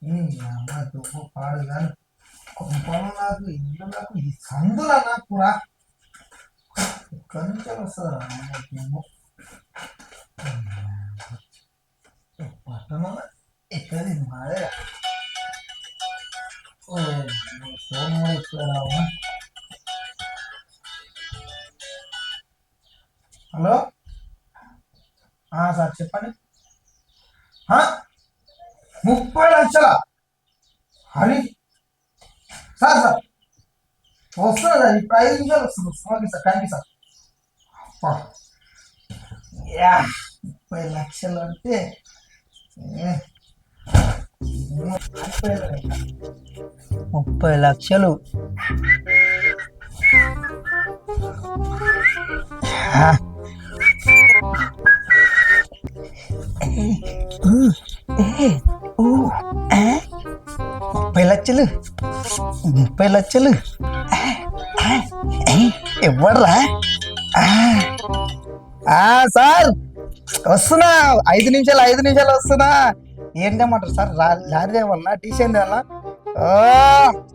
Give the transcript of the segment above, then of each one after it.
దుమ్ము పాడు కానీ కొంపలు నాకు ఇల్లు నాకు ఈ సందులా నాకు రా ఎక్కడి నుంచి వస్తుందా దుమ్ము పట్టణం ఎక్కడి మాదే ఫోన్ ఎక్కువ రావా. హలో సార్ చెప్పండి. 30 లక్షలా? హరి సార్ సార్ వస్తున్నా సార్, ఇప్పుడు 5 నిమిషాలు వస్తుంది. Okay sir, thank you sir. 30 లక్షలు అంటే 30 లక్షలు ముప్పై లక్షలు 30 లక్షలు ఇవ్వడరా సార్? వస్తున్నా, 5 నిమిషాలు వస్తున్నా. ఏం తెమ్మంటారు సార్? లారీ తేవాలన్నా, టీషన్ తేవాలన్నా?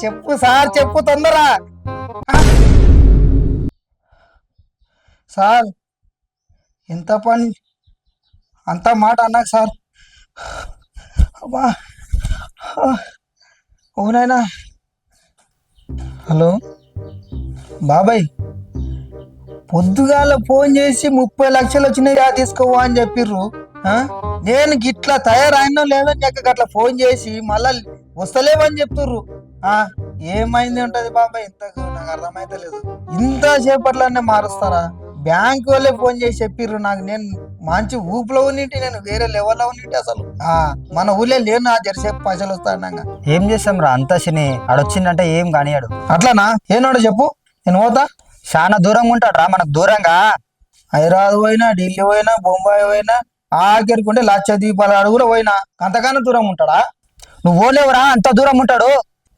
చెప్పు సార్, చెప్పు తొందరా. సార్ ఎంత పని అంత మాట అన్నాక సార్. అబ్బా ఓనైనా. హలో బాబాయ్, పొద్దుగాల ఫోన్ చేసి 30 లక్షలు వచ్చినాయి తీసుకోవా అని చెప్పిర్రు. నేను గిట్లా తయారైనా లేదని చెప్పి అట్లా ఫోన్ చేసి మళ్ళా వస్తలేవని చెప్తుర్రు. ఏమైంది ఉంటది బాబాయ్? నాకు అర్థమైతే లేదు. ఇంత సేపట్లనే మారుస్తారా? బ్యాంక్ వాళ్ళే ఫోన్ చేసి చెప్పిర్రు నాకు. నేను మంచి ఊపులో ఉన్నింటి, నేను వేరే లెవెల్లో ఉన్నింటి. అసలు మన ఊళ్ళో లేను ఆ జరిసేపు పైసలు వస్తాయన్నాక. ఏం చేస్తాం రా అంతా శని ఆడొచ్చిందంటే ఏం కానియాడు. అట్లానా? ఏనాడు చెప్పు, నేను పోతా. చాలా దూరంగా ఉంటాడు రా మనకు. దూరంగా హైదరాబాద్ పోయినా, ఢిల్లీ పోయినా, బొంబాయి పోయినా, ఆఖరికుంటే లక్షద్వీపాల అడుగులో పోయినా. అంతగానో దూరం ఉంటాడా? నువ్వు పోలేవురా, అంత దూరం ఉంటాడు.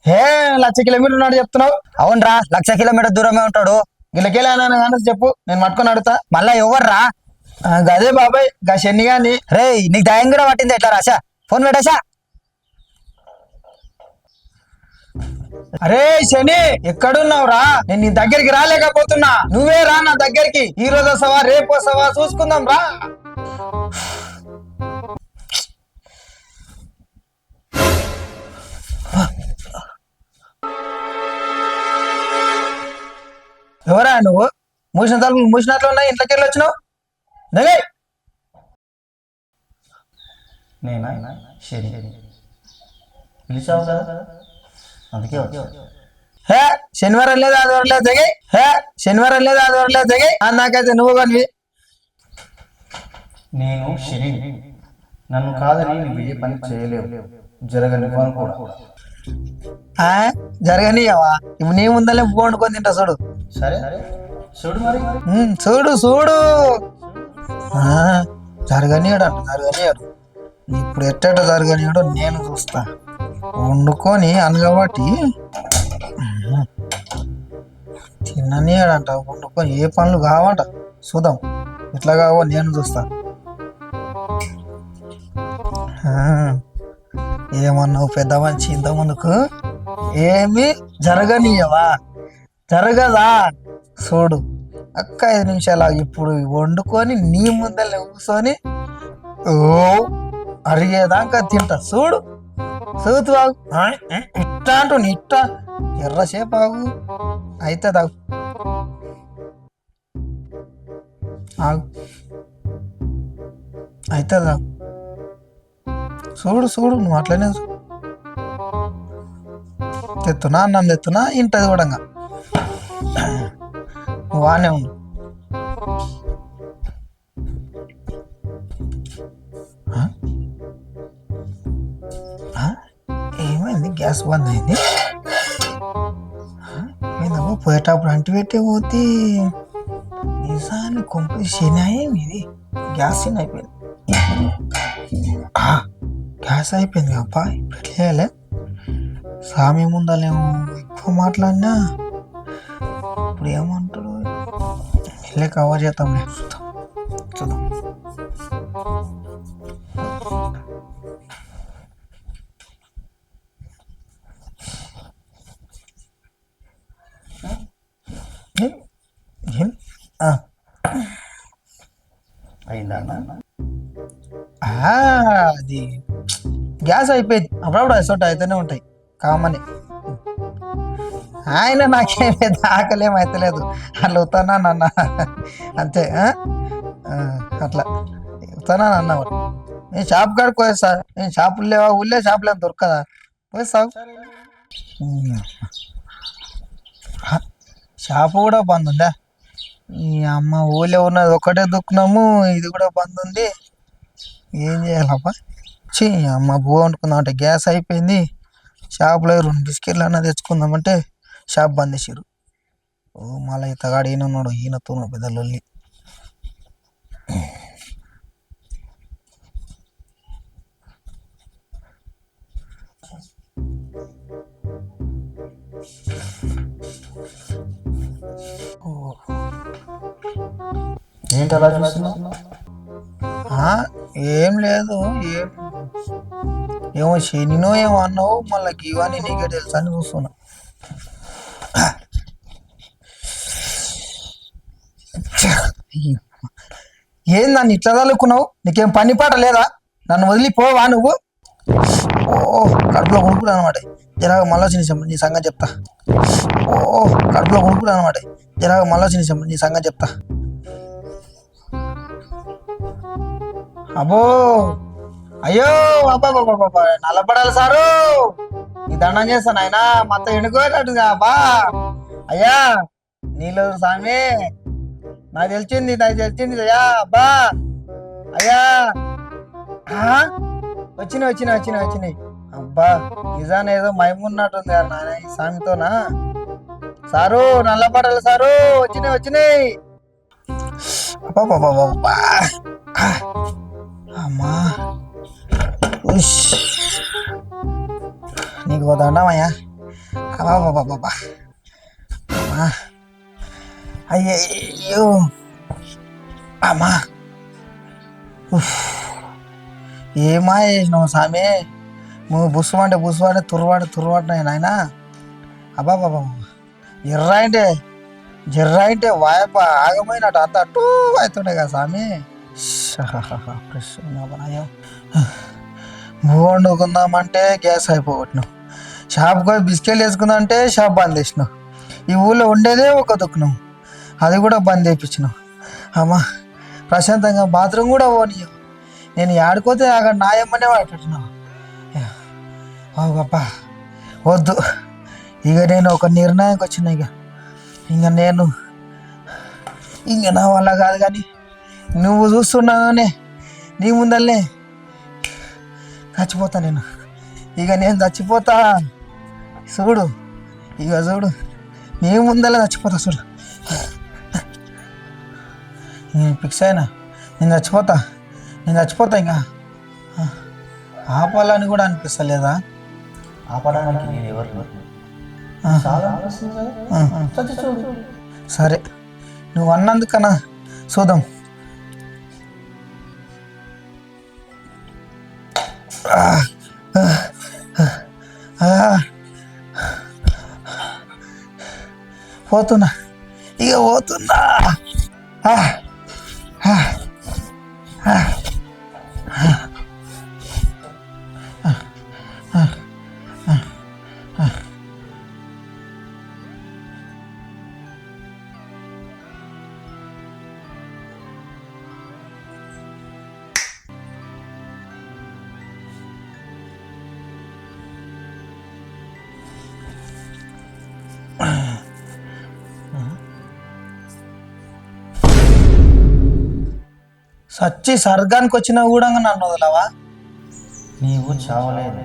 1,00,000 కిలోమీటర్లు ఉన్నాడు చెప్తున్నావు? అవునరా, 1,00,000 కిలోమీటర్ దూరమే ఉంటాడు. గిలకెళ్ళాను కానీ చెప్పు, నేను పట్టుకొని అడుగుతా. మళ్ళా ఎవర్రా? గదే బాబాయ్, గా శని గాని. రే నీకు దయం కూడా పట్టింది ఎట్లా రాశా? ఫోన్ పెట్టాశా. అరే శని, ఎక్కడున్నావురా? నేను నీ దగ్గరికి రాలేకపోతున్నా. నువ్వే రా నా దగ్గరికి. ఈ రోజు వస్తావా, రేపు వస్తావా, చూసుకుందాం రా. ఎవరా నువ్వు? మూసిన తలుపులు మూసినట్లు ఉన్నాయి, ఇంట్లోకి వెళ్ళి వచ్చినావు. నలే నేనా శని పిలిచావు కదా, అందుకే శనివారం లేదు ఆదివారం లేదు తెగై. శనివారం లేదు ఆదివారం లేదు తెగై. నాకైతే నువ్వు కానీ నేను శని, నన్ను కాదని నువ్వు ఏ పని చేయలేవు, జరగని పని కూడా. జరగనియవా? ఇప్పుడు నీ ముందలే వండుకొని తింటా చూడు. సరే చూడు మరి. చూడు చూడు, జరగనియాడు అంట, జరగనియాడు. ఇప్పుడు ఎట్ట జరగనియాడో నేను చూస్తా. వండుకొని అనగబట్టి తిననీయడంట. వండుకొని ఏ పనులు కావంట, చూద్దాం ఎట్లా కావో నేను చూస్తా. ఏమన్నావు పెద్ద మంచి? ఇంత ముందుకు ఏమి జరగనీయవా? జరగదా? చూడు అక్క, 5 నిమిషాలు ఇప్పుడు వండుకొని నీ ముందర కూర్చొని అరిగేదాకా తింటా. చూడు చూతు ఆగు. ఇట్టా అంటూ ఇట్టా ఎర్రసేపు ఆగు, అయితే తాగు, ఆగు, అయితే తాగు. చూడు చూడు, నువ్వు అట్లనే తెత్తున్నా, అన్నం తెత్తున్నా, ఇంటది కూడా బాగానే ఉంది. ఏమైంది? గ్యాస్ బంద్ అయింది. పోయేటప్పుడు అంటి పెట్టే పోతే నిజాన్ని కొంప శనాయి ఇది. గ్యాస్ అయిపోయింది, గ్యాస్ అయిపోయింది అబ్బా. ఇప్పుడు ఎట్లా? సామి ముందలేమో ఎక్కువ మాట్లాడినా ఇప్పుడు ఏమంటాడు? వెళ్ళే కవర్ చేద్దాంలే, చూద్దాం. అయిపోయిందా అన్న? అది గ్యాస్ అయిపోయింది. అప్పుడప్పుడు అసోట్ అయితేనే ఉంటాయి కామని. ఆయన నాకేం ఆకలేం అయితలేదు, అట్లా ఉతానా నన్న అంతే. అట్లా ఉతానా అన్న. నేను షాప్ కాడికి పోయేస్తా. నేను షాపులు లేవా, ఊళ్ళే షాపులు ఏం దొరకదా, పోయేస్తావు. షాపు కూడా బంద్ ఉందా? ఈ అమ్మ ఊళ్ళో ఉన్నది ఒకటే దుక్కున్నాము, ఇది కూడా బంద్ ఉంది. ఏం చేయాలబ్బా? చీ, అమ్మ బువ్వ వండుకుందాం అంటే గ్యాస్ అయిపోయింది. షాప్లో 2 బిస్కెట్లు అన్న తెచ్చుకుందామంటే షాప్ బంద్ చేసారు. ఓ మళ్ళీ ఇతగాడు ఈయన ఉన్నాడు, ఈయనతో పెద్ద లొల్లి. ఏంటి అలా చూస్తున్నావు? ఏం లేదు. ఏమో శనినో ఏమో అన్నావు, మళ్ళీ ఇవన్నీ నీకే తెలుసా అని చూస్తున్నా. ఏం నన్ను ఇట్లా తలుక్కున్నావు? నీకేం పని పాట లేదా? నన్ను వదిలిపోవా నువ్వు? ఓ కడుపులో కొనుక్కుడు అనమాట. జరగ మళ్ళీ నీ సంగతి చెప్తా. ఓ కడుపులో కొనుక్కుడు అనమాట. జరగ మళ్ళీ నీ సంగతి చెప్తా. అబ్బో, అయ్యో, అబ్బా బాబా, నల్లబడాలి సారు. నీ దండం చేస్తాను ఆయన, మొత్తం ఎండుకోలేట్టుగా బా. అయ్యా నీళ్ళు స్వామి, నాకు తెలిసింది అయ్యా. అబ్బా అయ్యా, వచ్చినాయి. అబ్బా నిజాన్ని ఏదో మైమున్నట్టుంది కదా నాయన ఈ స్వామితోనా. సారు నల్లబడాలి సారు, వచ్చినాయి. అబ్బా అమ్మా, నీకు దండమయ్యా. అబ్బా అమ్మా, అయ్యో అమ్మా, ఏమా చేసినావు స్వామి? నువ్వు బుస్సుమంటే తుర్రువాడినాయి నాయన. అబ్బా జర్ర అంటే వాయప ఆగమైనట్టు అంత అట్టూ అవుతుండే కదా స్వామి. భూ వండుకుందామంటే గ్యాస్ అయిపోగొట్టినావు. షాప్కి పోయి బిస్కెట్లు వేసుకుందామంటే షాప్ బంద్ చేసినావు. ఈ ఊళ్ళో ఉండేదే ఒక దుక్కున్నావు, అది కూడా బంద్ చేయించినావు. అమ్మా ప్రశాంతంగా బాత్రూమ్ కూడా పోనీయవు. నేను ఆడుకోతే అక్కడ నాయమ్మనే వాడుతున్నావు. అబ్బా వద్దు, ఇక నేను ఒక నిర్ణయానికి వచ్చిన. ఇంక నా వల్ల కాదు. కానీ నువ్వు చూస్తున్నానే, నీ ముందల్నే చచ్చిపోతా నేను. నేను చచ్చిపోతా చూడు, చూడు, నీ ముందల్లా చచ్చిపోతా చూడు. నేను ఫిక్స్ అయినా, నేను చచ్చిపోతా. ఇంకా ఆపాలని కూడా అనిపిస్తలేదా? ఆపడానికి నేను ఎవరు? సరే, నువ్వు అన్నందుకన్నా చూద్దాం. పోతున్నా. సచ్చి స్వర్గానికి వచ్చినా కూడా నన్ను వదలవా? నీవు చావలేదు.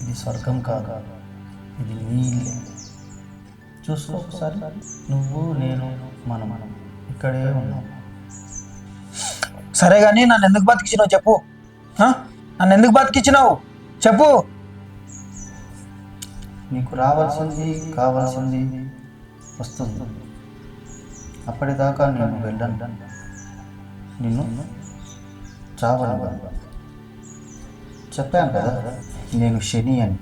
ఇది స్వర్గం కాదు, ఇది నీ ఇల్లే. చూసుకో ఒకసారి, నువ్వు నేను మనం ఇక్కడే ఉన్నాం. సరే కానీ నన్ను ఎందుకు బతికించినావు చెప్పు. నన్ను ఎందుకు బతికించినావు చెప్పు. నీకు రావాల్సింది కావాల్సింది వస్తుంది. అప్పటిదాకా నేను వెళ్ళను, నిన్ను చావను. చెప్పాను కదా నేను శని అని.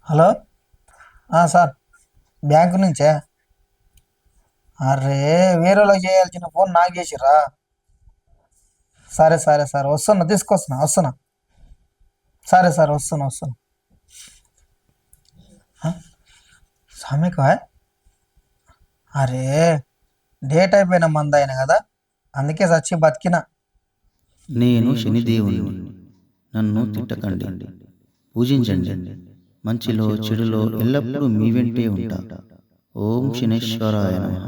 హలో సార్ బ్యాంకు నుంచే. అరే వేరే వాళ్ళకి చేయాల్సిన ఫోన్ నాకు చేసిర్రా. సరే సరే సార్ వస్తున్నా, వస్తున్నా. సరే సార్ వస్తున్నా. సామిక అరే డేట్ అయిపోయిన మంద అయిన కదా, అందుకే చచ్చి బతికిన. నేను శనిదేవుని, నన్ను తిట్టకండి, పూజించండి. మంచిలో చెడులో ఎల్లప్పుడూ మీ వెంటే ఉంటా. ఓం శనేశ్వరాయ నమః.